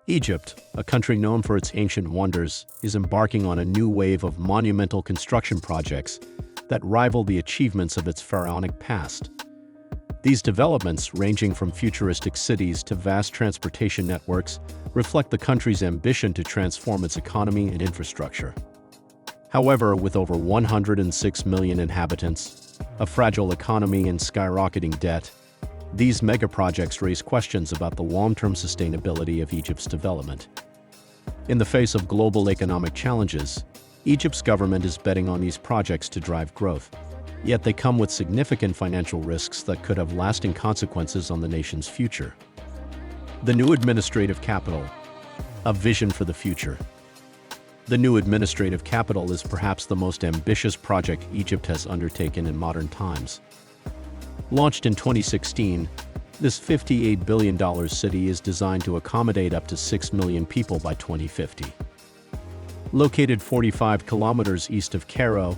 Egypt, a country known for its ancient wonders, is embarking on a new wave of monumental construction projects that rival the achievements of its pharaonic past. These developments, ranging from futuristic cities to vast transportation networks, reflect the country's ambition to transform its economy and infrastructure. However, with over 106 million inhabitants, a fragile economy and skyrocketing debt, these megaprojects raise questions about the long-term sustainability of Egypt's development. In the face of global economic challenges, Egypt's government is betting on these projects to drive growth. Yet they come with significant financial risks that could have lasting consequences on the nation's future. The new administrative capital, a vision for the future. The new administrative capital is perhaps the most ambitious project Egypt has undertaken in modern times. Launched in 2016, this $58 billion city is designed to accommodate up to 6 million people by 2050. Located 45 kilometers east of Cairo,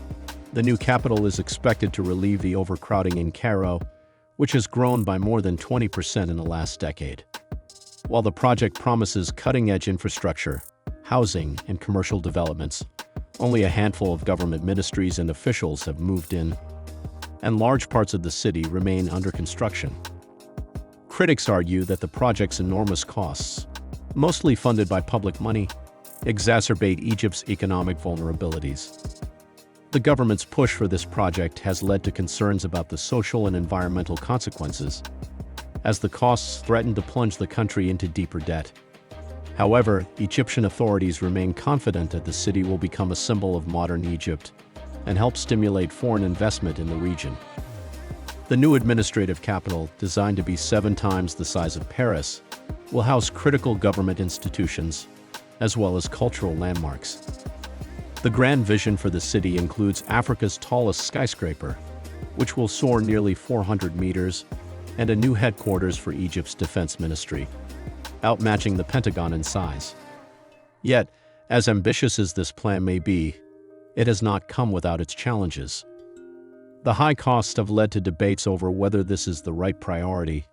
the new capital is expected to relieve the overcrowding in Cairo, which has grown by more than 20% in the last decade. While the project promises cutting-edge infrastructure, housing, and commercial developments, only a handful of government ministries and officials have moved in, and large parts of the city remain under construction. Critics argue that the project's enormous costs, mostly funded by public money, exacerbate Egypt's economic vulnerabilities. The government's push for this project has led to concerns about the social and environmental consequences, as the costs threaten to plunge the country into deeper debt. However, Egyptian authorities remain confident that the city will become a symbol of modern Egypt and help stimulate foreign investment in the region. The new administrative capital, designed to be 7 times the size of Paris, will house critical government institutions, as well as cultural landmarks. The grand vision for the city includes Africa's tallest skyscraper, which will soar nearly 400 meters, and a new headquarters for Egypt's defense ministry, outmatching the Pentagon in size. Yet, as ambitious as this plan may be, it has not come without its challenges. The high costs have led to debates over whether this is the right priority,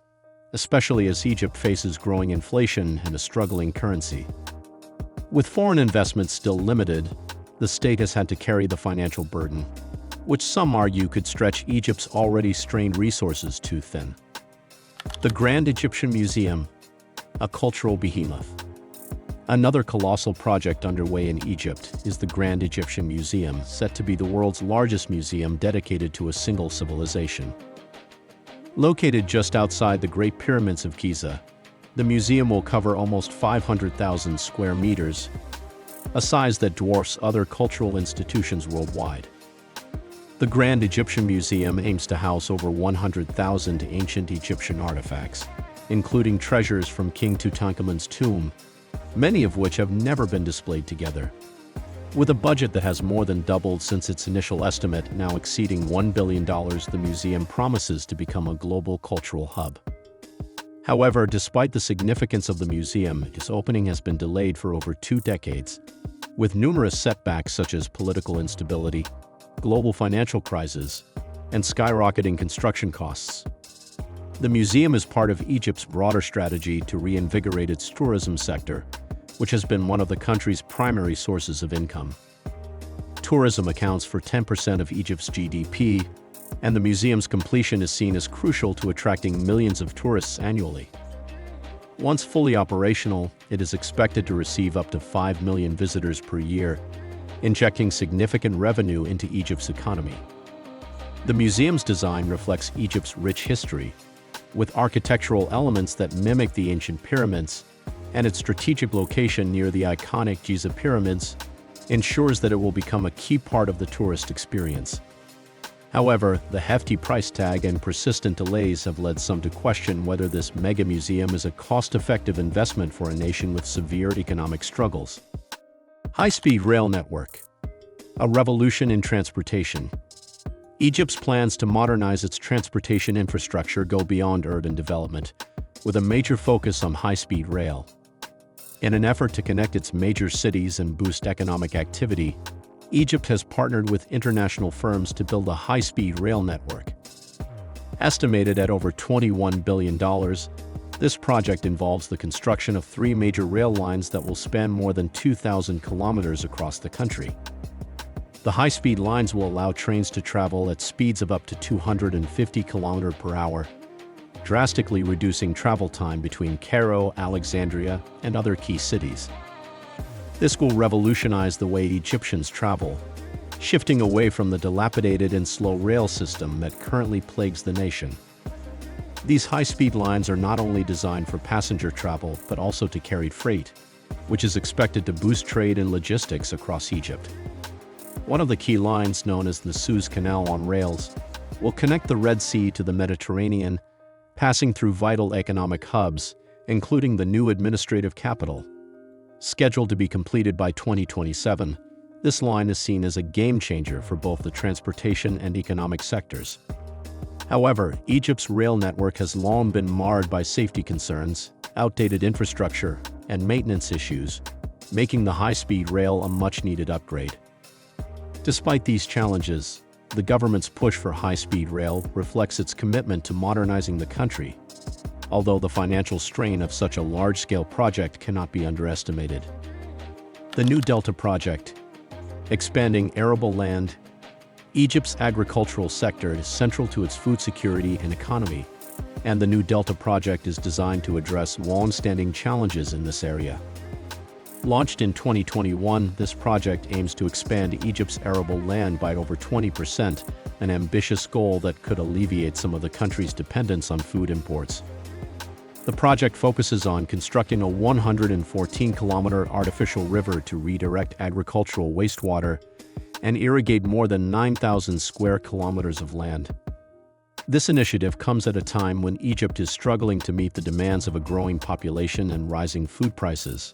especially as Egypt faces growing inflation and a struggling currency. With foreign investments still limited, the state has had to carry the financial burden, which some argue could stretch Egypt's already strained resources too thin. The Grand Egyptian Museum, a cultural behemoth. Another colossal project underway in Egypt is the Grand Egyptian Museum, set to be the world's largest museum dedicated to a single civilization. Located just outside the Great Pyramids of Giza, the museum will cover almost 500,000 square meters, a size that dwarfs other cultural institutions worldwide. The Grand Egyptian Museum aims to house over 100,000 ancient Egyptian artifacts, including treasures from King Tutankhamun's tomb, many of which have never been displayed together. With a budget that has more than doubled since its initial estimate, now exceeding $1 billion, the museum promises to become a global cultural hub. However, despite the significance of the museum, its opening has been delayed for over 2 decades, with numerous setbacks such as political instability, global financial crisis, and skyrocketing construction costs. The museum is part of Egypt's broader strategy to reinvigorate its tourism sector, which has been one of the country's primary sources of income. Tourism accounts for 10% of Egypt's GDP, and the museum's completion is seen as crucial to attracting millions of tourists annually. Once fully operational, it is expected to receive up to 5 million visitors per year, injecting significant revenue into Egypt's economy. The museum's design reflects Egypt's rich history, with architectural elements that mimic the ancient pyramids, and its strategic location near the iconic Giza pyramids ensures that it will become a key part of the tourist experience. However, the hefty price tag and persistent delays have led some to question whether this mega museum is a cost-effective investment for a nation with severe economic struggles. High-speed rail network, a revolution in transportation. Egypt's plans to modernize its transportation infrastructure go beyond urban development, with a major focus on high-speed rail. In an effort to connect its major cities and boost economic activity, Egypt has partnered with international firms to build a high-speed rail network. Estimated at over $21 billion, This project involves the construction of 3 major rail lines that will span more than 2,000 kilometers across the country. The high-speed lines will allow trains to travel at speeds of up to 250 km per hour, drastically reducing travel time between Cairo, Alexandria, and other key cities. This will revolutionize the way Egyptians travel, shifting away from the dilapidated and slow rail system that currently plagues the nation. These high-speed lines are not only designed for passenger travel, but also to carry freight, which is expected to boost trade and logistics across Egypt. One of the key lines, known as the Suez Canal on rails, will connect the Red Sea to the Mediterranean, passing through vital economic hubs, including the new administrative capital. Scheduled to be completed by 2027, this line is seen as a game-changer for both the transportation and economic sectors. However, Egypt's rail network has long been marred by safety concerns, outdated infrastructure, and maintenance issues, making the high-speed rail a much-needed upgrade. Despite these challenges, the government's push for high-speed rail reflects its commitment to modernizing the country, although the financial strain of such a large-scale project cannot be underestimated. The New Delta Project, expanding arable land. Egypt's agricultural sector is central to its food security and economy, and the New Delta Project is designed to address long-standing challenges in this area. Launched in 2021, this project aims to expand Egypt's arable land by over 20%, an ambitious goal that could alleviate some of the country's dependence on food imports. The project focuses on constructing a 114-kilometer artificial river to redirect agricultural wastewater and irrigate more than 9,000 square kilometers of land. This initiative comes at a time when Egypt is struggling to meet the demands of a growing population and rising food prices,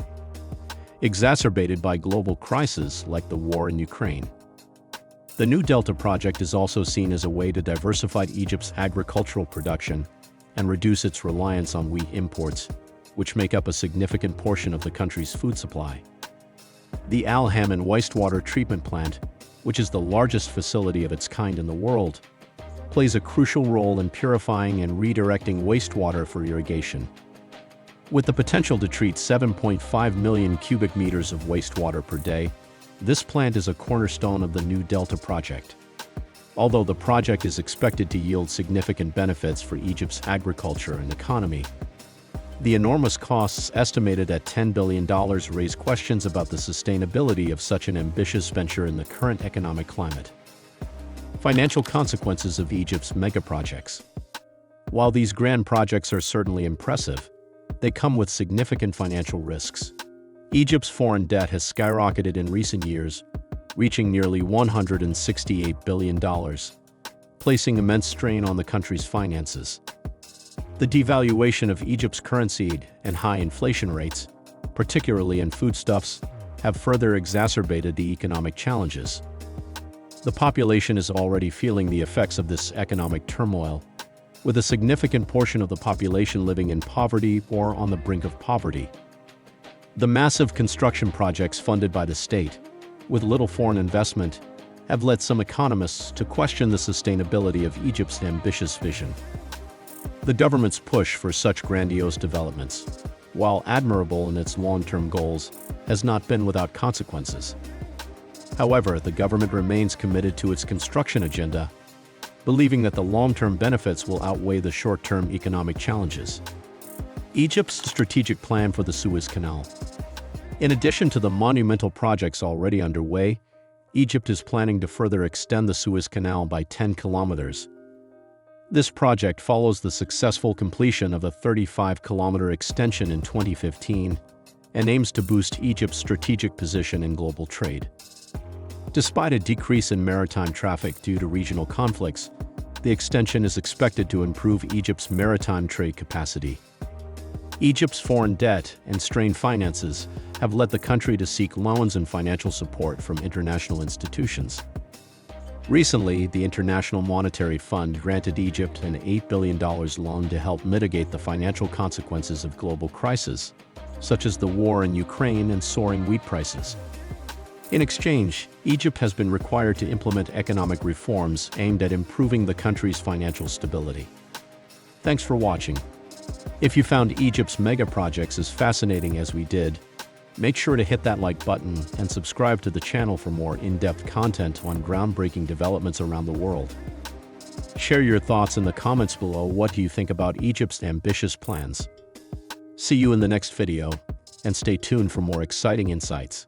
exacerbated by global crises like the war in Ukraine. The New Delta Project is also seen as a way to diversify Egypt's agricultural production and reduce its reliance on wheat imports, which make up a significant portion of the country's food supply. The Al Hammam wastewater treatment plant, which is the largest facility of its kind in the world, plays a crucial role in purifying and redirecting wastewater for irrigation. With the potential to treat 7.5 million cubic meters of wastewater per day, this plant is a cornerstone of the New Delta Project. Although the project is expected to yield significant benefits for Egypt's agriculture and economy, the enormous costs, estimated at $10 billion, raise questions about the sustainability of such an ambitious venture in the current economic climate. Financial consequences of Egypt's megaprojects. While these grand projects are certainly impressive, they come with significant financial risks. Egypt's foreign debt has skyrocketed in recent years, reaching nearly $168 billion, placing immense strain on the country's finances. The devaluation of Egypt's currency and high inflation rates, particularly in foodstuffs, have further exacerbated the economic challenges. The population is already feeling the effects of this economic turmoil, with a significant portion of the population living in poverty or on the brink of poverty. The massive construction projects funded by the state, with little foreign investment, have led some economists to question the sustainability of Egypt's ambitious vision. The government's push for such grandiose developments, while admirable in its long-term goals, has not been without consequences. However, the government remains committed to its construction agenda, believing that the long-term benefits will outweigh the short-term economic challenges. Egypt's strategic plan for the Suez Canal. In addition to the monumental projects already underway, Egypt is planning to further extend the Suez Canal by 10 kilometers. This project follows the successful completion of a 35-kilometer extension in 2015 and aims to boost Egypt's strategic position in global trade. Despite a decrease in maritime traffic due to regional conflicts, the extension is expected to improve Egypt's maritime trade capacity. Egypt's foreign debt and strained finances have led the country to seek loans and financial support from international institutions. Recently, the International Monetary Fund granted Egypt an $8 billion loan to help mitigate the financial consequences of global crises, such as the war in Ukraine and soaring wheat prices. In exchange, Egypt has been required to implement economic reforms aimed at improving the country's financial stability. Thanks for watching. If you found Egypt's mega projects as fascinating as we did, make sure to hit that like button and subscribe to the channel for more in-depth content on groundbreaking developments around the world. Share your thoughts in the comments below. What do you think about Egypt's ambitious plans? See you in the next video, and stay tuned for more exciting insights.